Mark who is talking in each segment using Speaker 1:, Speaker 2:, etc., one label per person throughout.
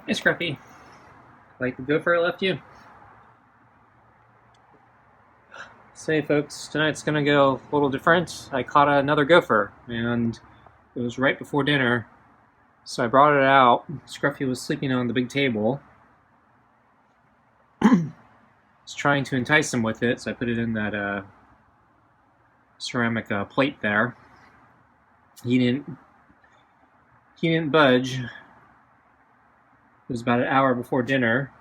Speaker 1: Hey, Scruffy. Like the Gopher I left you? Say, folks, tonight's gonna go a little different. I caught another gopher, and it was right before dinner, so I brought it out. Scruffy was sleeping on the big table. I was trying to entice him with it, so I put it in that ceramic plate there. He didn't budge. It was about an hour before dinner,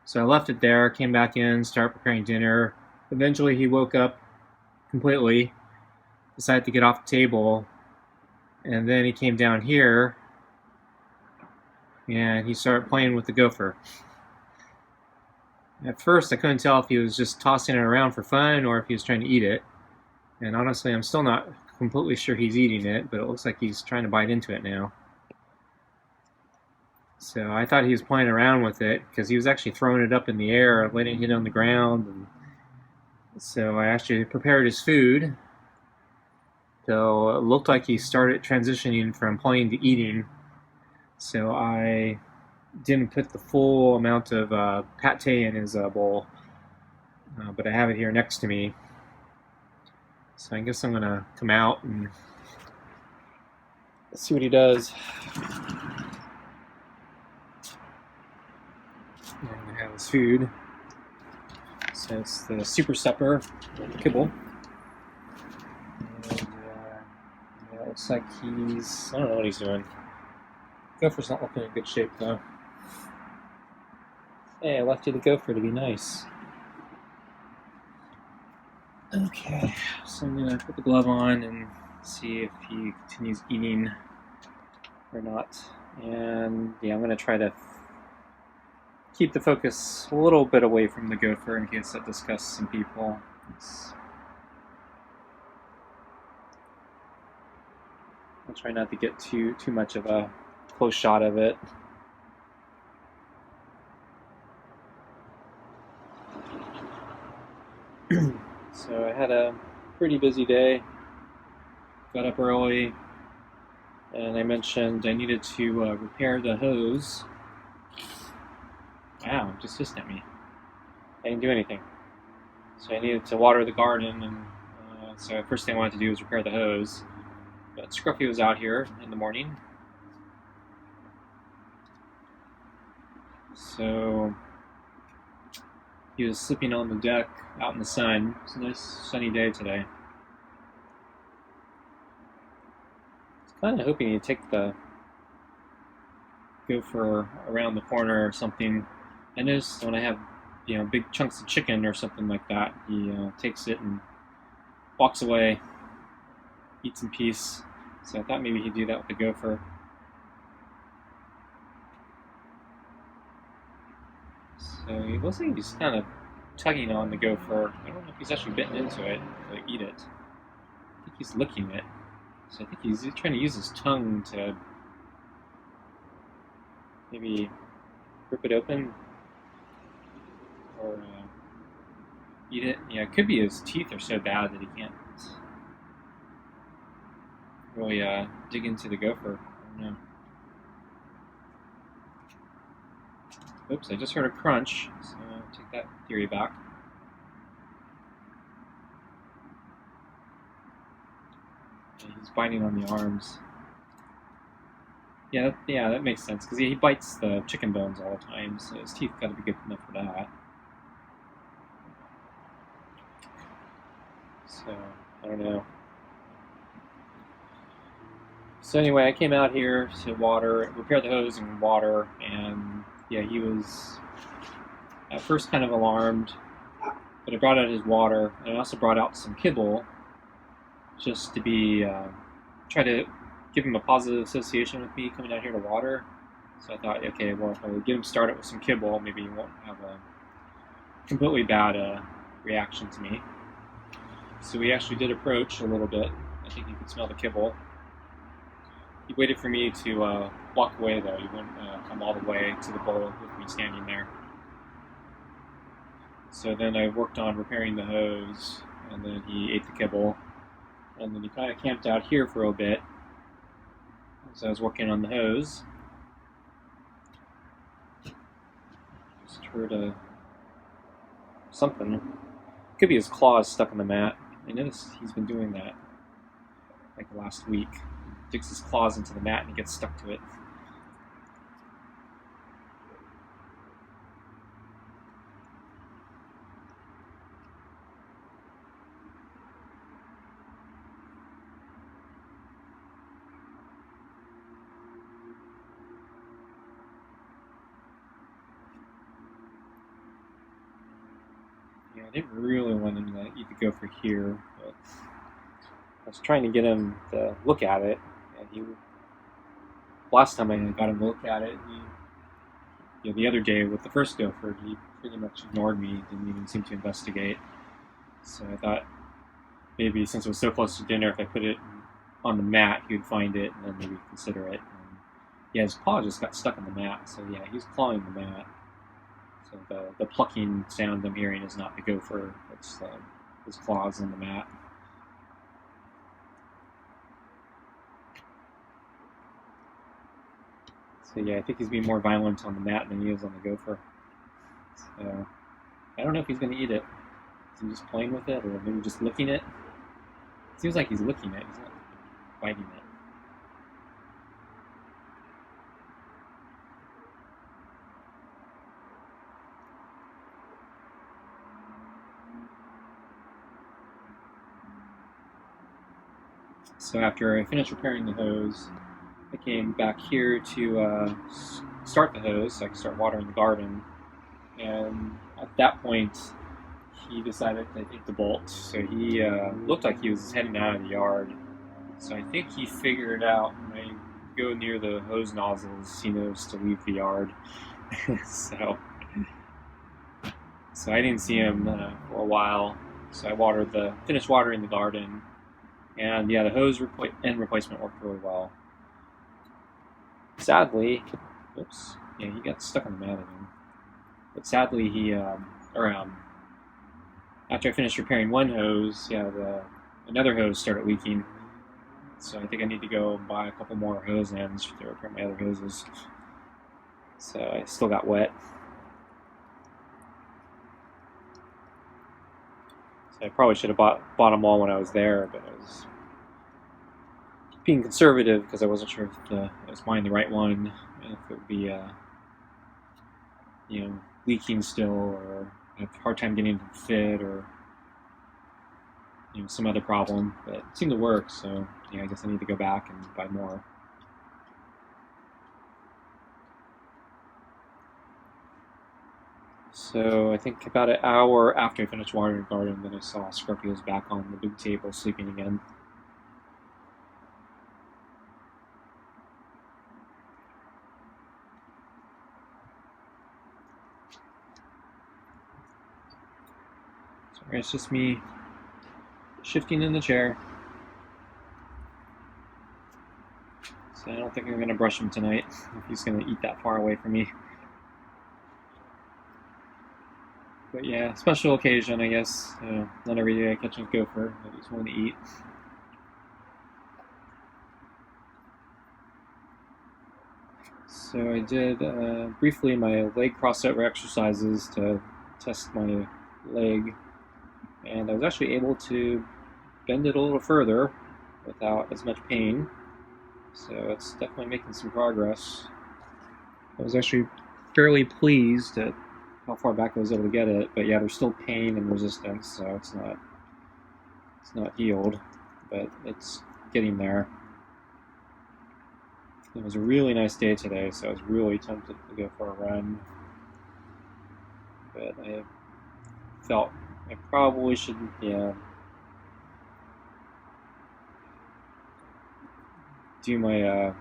Speaker 1: so I left it there. Came back in, started preparing dinner. Eventually, he woke up completely, decided to get off the table, and then he came down here and he started playing with the gopher. At first, I couldn't tell if he was just tossing it around for fun or if he was trying to eat it. And honestly, I'm still not completely sure he's eating it, but it looks like he's trying to bite into it now. So I thought he was playing around with it because he was actually throwing it up in the air, letting it hit on the ground. And so I actually prepared his food. So it looked like he started transitioning from playing to eating. So I didn't put the full amount of pate in his bowl, but I have it here next to me. So I guess I'm gonna come out and see what he does. I'm gonna have his food. So it's the super supper kibble. And it looks like I don't know what he's doing. Gopher's not looking in good shape though. Hey, I left you the gopher to be nice. Okay, so I'm gonna put the glove on and see if he continues eating or not. And yeah, I'm gonna try to keep the focus a little bit away from the gopher in case that disgusts some people. I'll try not to get too much of a close shot of it. So I had a pretty busy day. Got up early, and I mentioned I needed to repair the hose. Wow, it just hissed at me. I didn't do anything. So I needed to water the garden, and so the first thing I wanted to do was repair the hose. But Scruffy was out here in the morning. So he was sleeping on the deck out in the sun. It's a nice sunny day today. I was kind of hoping he'd take the gopher around the corner or something. I noticed when I have big chunks of chicken or something like that, he takes it and walks away, eats in peace. So I thought maybe he'd do that with the gopher. So it looks like he's kind of tugging on the gopher. I don't know if he's actually bitten into it to eat it. I think he's licking it. So I think he's trying to use his tongue to maybe rip it open or eat it. Yeah, it could be his teeth are so bad that he can't really dig into the gopher. I don't know. Oops, I just heard a crunch, so I'll take that theory back. Yeah, he's biting on the arms. Yeah, that makes sense, because he bites the chicken bones all the time, so his teeth gotta be good enough for that. So, I don't know. So anyway, I came out here to repair the hose and water, and yeah, he was at first kind of alarmed, but I brought out his water, and I also brought out some kibble, just to try to give him a positive association with me coming out here to water. So I thought, okay, well, if I get him started with some kibble, maybe he won't have a completely bad reaction to me. So we actually did approach a little bit. I think you could smell the kibble. He waited for me to walk away, though. He wouldn't come all the way to the bowl with me standing there. So then I worked on repairing the hose, and then he ate the kibble. And then he kind of camped out here for a bit as I was working on the hose. heard something. Could be his claws stuck in the mat. I noticed he's been doing that like last week. He digs his claws into the mat and he gets stuck to it. Yeah, I didn't really want him to eat the gopher here, but I was trying to get him to look at it, and last time I got him to look at it, the other day with the first gopher, he pretty much ignored me, didn't even seem to investigate. So I thought maybe since it was so close to dinner, if I put it on the mat, he would find it and then maybe consider it. And yeah, his paw just got stuck in the mat, so yeah, he's clawing the mat. So the plucking sound I'm hearing is not the gopher, it's his claws in the mat. So yeah, I think he's being more violent on the mat than he is on the gopher. So I don't know if he's going to eat it. Is he just playing with it, or maybe just licking it? It seems like he's licking it, he's not biting it. So after I finished repairing the hose, I came back here to start the hose so I could start watering the garden. And at that point, he decided to take the bolt. So he looked like he was heading out of the yard. So I think he figured out when I go near the hose nozzles, he knows to leave the yard. so I didn't see him for a while. So I finished watering the garden. And yeah, the hose end replacement worked really well. Sadly, oops, yeah, he got stuck on the mat again. But sadly, after I finished repairing one hose, yeah, another hose started leaking. So I think I need to go buy a couple more hose ends to repair my other hoses. So I still got wet. So I probably should have bought them all when I was there, but I was being conservative because I wasn't sure if I was buying the right one, and if it would be, leaking still, or have a hard time getting it to fit, or some other problem. But it seemed to work, so yeah, I guess I need to go back and buy more. So I think about an hour after I finished watering the garden, then I saw Scruffy was back on the big table sleeping again. Sorry, it's just me shifting in the chair. So I don't think I'm going to brush him tonight if he's going to eat that far away from me. But yeah, special occasion, I guess. Not every day I catch a gopher. I just want to eat. So I did briefly my leg crossover exercises to test my leg, and I was actually able to bend it a little further without as much pain. So it's definitely making some progress. I was actually fairly pleased at how far back I was able to get it, but yeah, there's still pain and resistance, so it's not healed, but it's getting there. It was a really nice day today, so I was really tempted to go for a run, but I felt I probably should, do my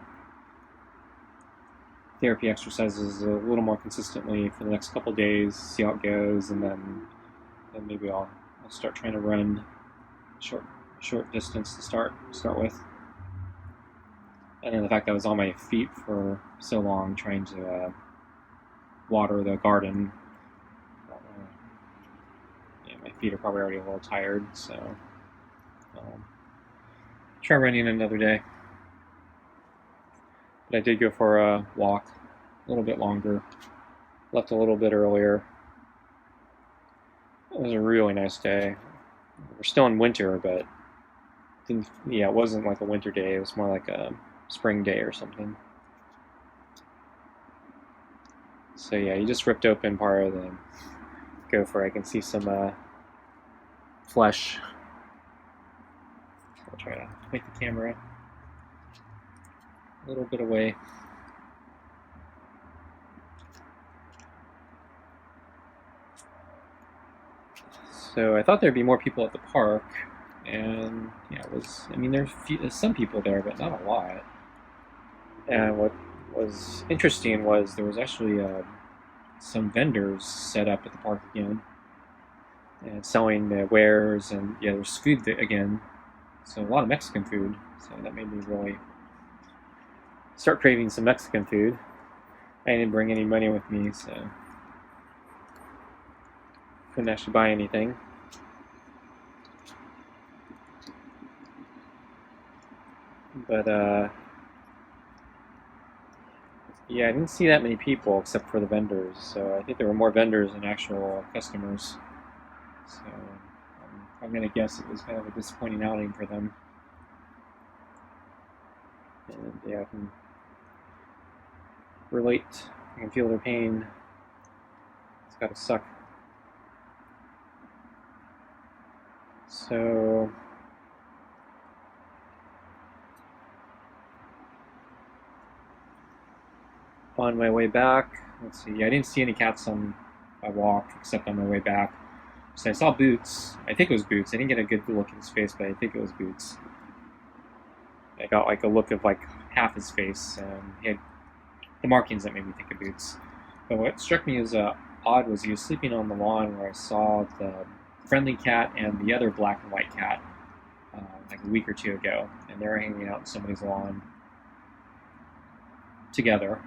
Speaker 1: therapy exercises a little more consistently for the next couple days, see how it goes, and then maybe I'll start trying to run short distance to start with. And then the fact that I was on my feet for so long trying to water the garden, my feet are probably already a little tired, so I'll try running another day. But I did go for a walk a little bit longer. Left a little bit earlier. It was a really nice day. We're still in winter, but it wasn't like a winter day. It was more like a spring day or something. So yeah, he just ripped open part of the gopher. I can see some flesh. I'll try to make the camera a little bit away. So I thought there'd be more people at the park, and yeah, there's some people there, but not a lot. And what was interesting was there was actually some vendors set up at the park again, and selling wares, and yeah, there's food again. So a lot of Mexican food. So that made me really start craving some Mexican food. I didn't bring any money with me, so couldn't actually buy anything. But yeah, I didn't see that many people except for the vendors. So I think there were more vendors than actual customers. So I'm gonna guess it was kind of a disappointing outing for them. And yeah, I can relate. I can feel their pain. It's gotta suck. So on my way back, let's see, I didn't see any cats on my walk except on my way back. So I saw Boots. I think it was Boots. I didn't get a good look at his face, but I think it was Boots. I got like a look of like half his face, and he had the markings that made me think of Boots. But what struck me as odd was he was sleeping on the lawn where I saw the friendly cat and the other black and white cat like a week or two ago, and they were hanging out on somebody's lawn together.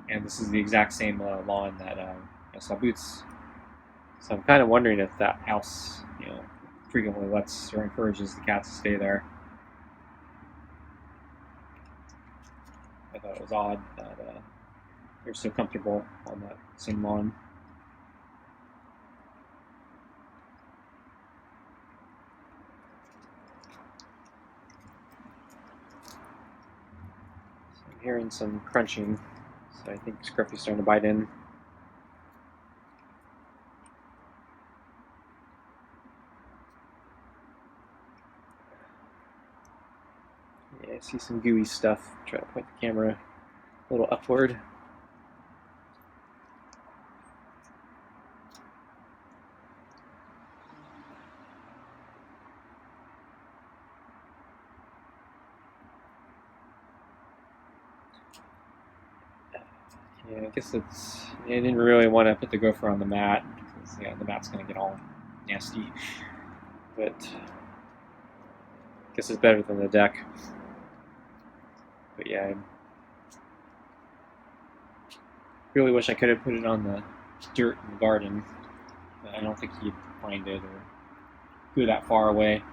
Speaker 1: And this is the exact same lawn that I saw Boots. So I'm kind of wondering if that house, frequently lets or encourages the cats to stay there. I thought it was odd that they're so comfortable on that same lawn. So I'm hearing some crunching, so I think Scruffy's starting to bite in. Yeah, I see some gooey stuff. Try to point the camera a little upward. Yeah, I guess I didn't really want to put the gopher on the mat because the mat's going to get all nasty. But I guess it's better than the deck. But yeah, I really wish I could have put it on the dirt in the garden. But I don't think he'd find it or go that far away,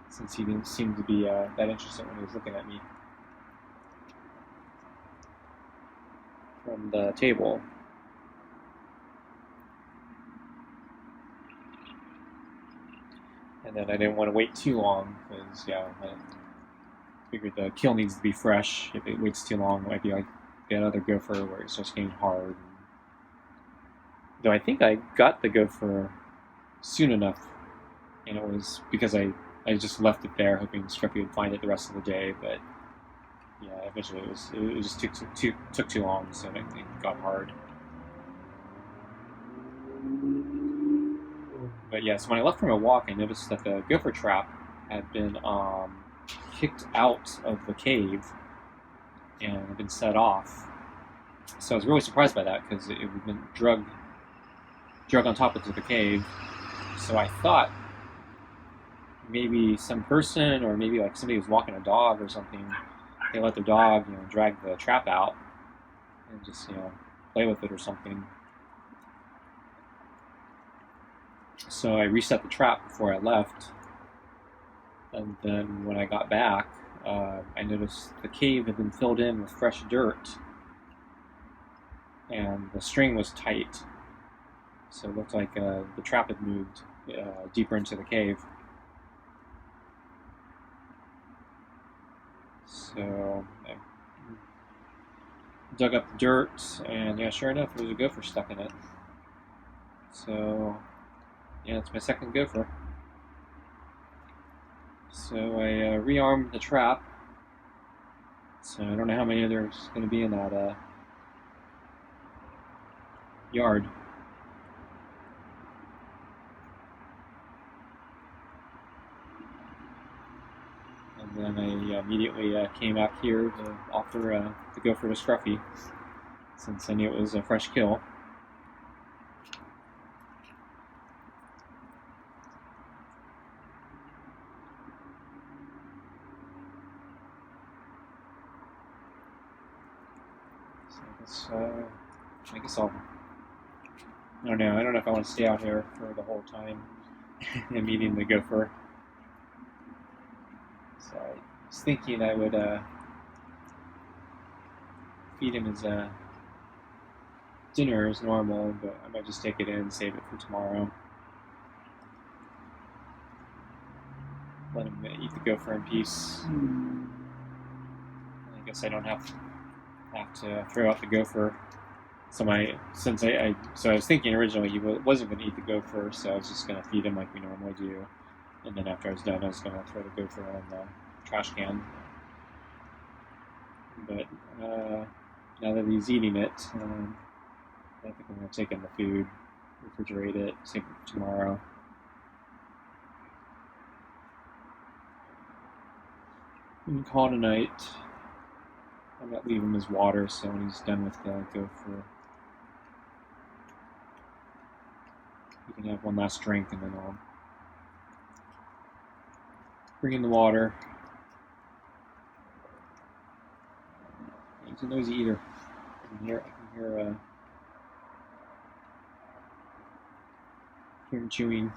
Speaker 1: since he didn't seem to be that interested when he was looking at me from the table. And then I didn't want to wait too long because I figured the kill needs to be fresh. If it waits too long, it might be like that other gopher where it starts getting hard. Though I think I got the gopher soon enough, and it was because I just left it there hoping Scruffy would find it the rest of the day, but yeah, eventually it just took too long, so it got hard. But yeah, so when I left for my walk, I noticed that the gopher trap had been kicked out of the cave and had been set off. So I was really surprised by that because it had been drug on top into the cave. So I thought maybe some person, or maybe like somebody was walking a dog or something, they let their dog, drag the trap out and just, play with it or something. So I reset the trap before I left, and then when I got back, I noticed the cave had been filled in with fresh dirt. and the string was tight, so it looked like the trap had moved deeper into the cave. So I dug up the dirt, and yeah, sure enough, there was a gopher stuck in it. So yeah, it's my second gopher. So I rearmed the trap. So I don't know how many there's going to be in that yard. And then I immediately came back here to offer the gopher to Scruffy, since I knew it was a fresh kill. So I guess I'll. I don't know. I don't know if I want to stay out here for the whole time and meeting the gopher. So I was thinking I would feed him his dinner as normal, but I might just take it in and save it for tomorrow. Let him eat the gopher in peace. I guess I don't have to throw out the gopher. So I was thinking originally he wasn't going to eat the gopher, so I was just going to feed him like we normally do, and then after I was done, I was going to throw the gopher in the trash can. But now that he's eating it, I think I'm going to take in the food, refrigerate it, save it for tomorrow. And call it a night. I'm going to leave him his water, so when he's done with the gopher, he can have one last drink, and then I'll bring in the water. He's a nosy eater. I can hear him chewing.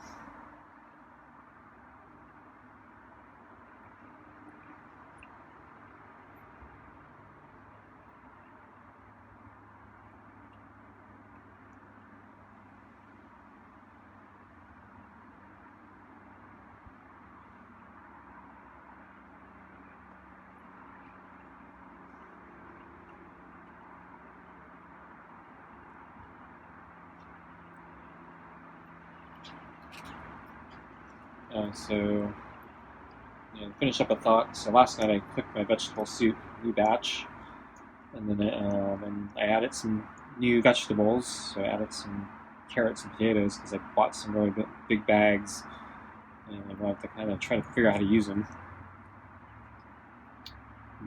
Speaker 1: So, finish up a thought. So last night I cooked my vegetable soup, new batch, and then I added some new vegetables. So I added some carrots and potatoes because I bought some really big bags, and I wanted to kind of try to figure out how to use them.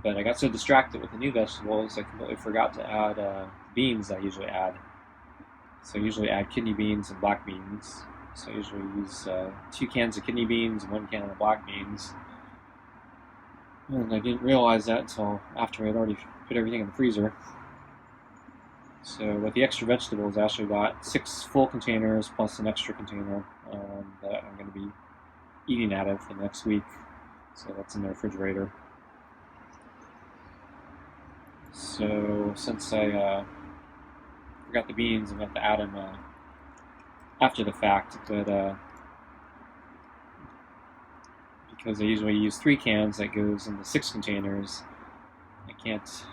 Speaker 1: But I got so distracted with the new vegetables, I completely forgot to add beans I usually add. So I usually add kidney beans and black beans. So I usually use 2 cans of kidney beans and 1 can of black beans. And I didn't realize that until after I'd already put everything in the freezer. So with the extra vegetables, I actually got 6 full containers plus an extra container that I'm going to be eating out of for the next week. So that's in the refrigerator. So since I forgot the beans, I'm going to have to add them after the fact, but because I usually use 3 cans, that goes into 6 containers. I can't.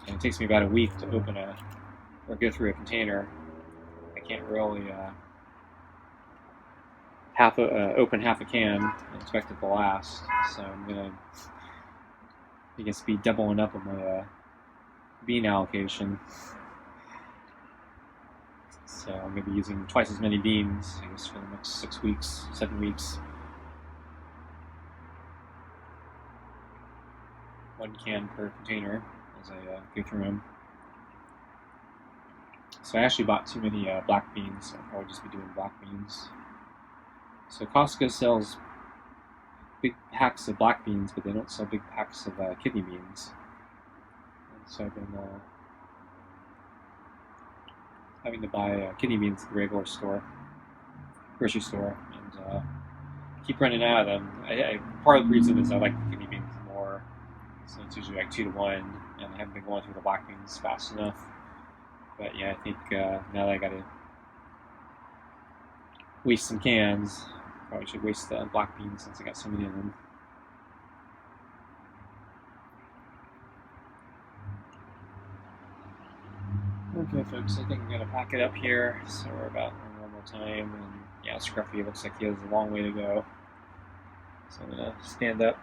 Speaker 1: And it takes me about a week to open or go through a container. I can't really open half a can and expect it to last. So I'm gonna, I guess, be doubling up on my bean allocation. So I'm going to be using twice as many beans, I guess, for the next 6 weeks, 7 weeks. 1 can per container as I go through them. So I actually bought too many black beans, so I'll probably just be doing black beans. So Costco sells big packs of black beans, but they don't sell big packs of kidney beans. And so I've been having to buy kidney beans at the regular store, grocery store, and keep running out of them. Part of the reason is I like the kidney beans more, so it's usually like 2 to 1, and I haven't been going through the black beans fast enough. But yeah, I think now that I gotta waste some cans, probably should waste the black beans since I got so many of them. Okay, folks, I think I'm gonna pack it up here. So we're about normal time, and yeah, Scruffy looks like he has a long way to go. So I'm gonna stand up.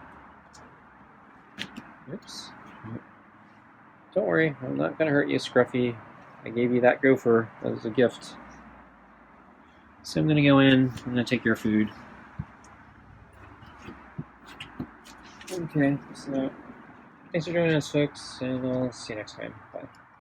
Speaker 1: Oops. Don't worry, I'm not gonna hurt you, Scruffy. I gave you that gopher as a gift. So I'm gonna go in. I'm gonna take your food. Okay, so thanks for joining us, folks, and I'll see you next time. Bye.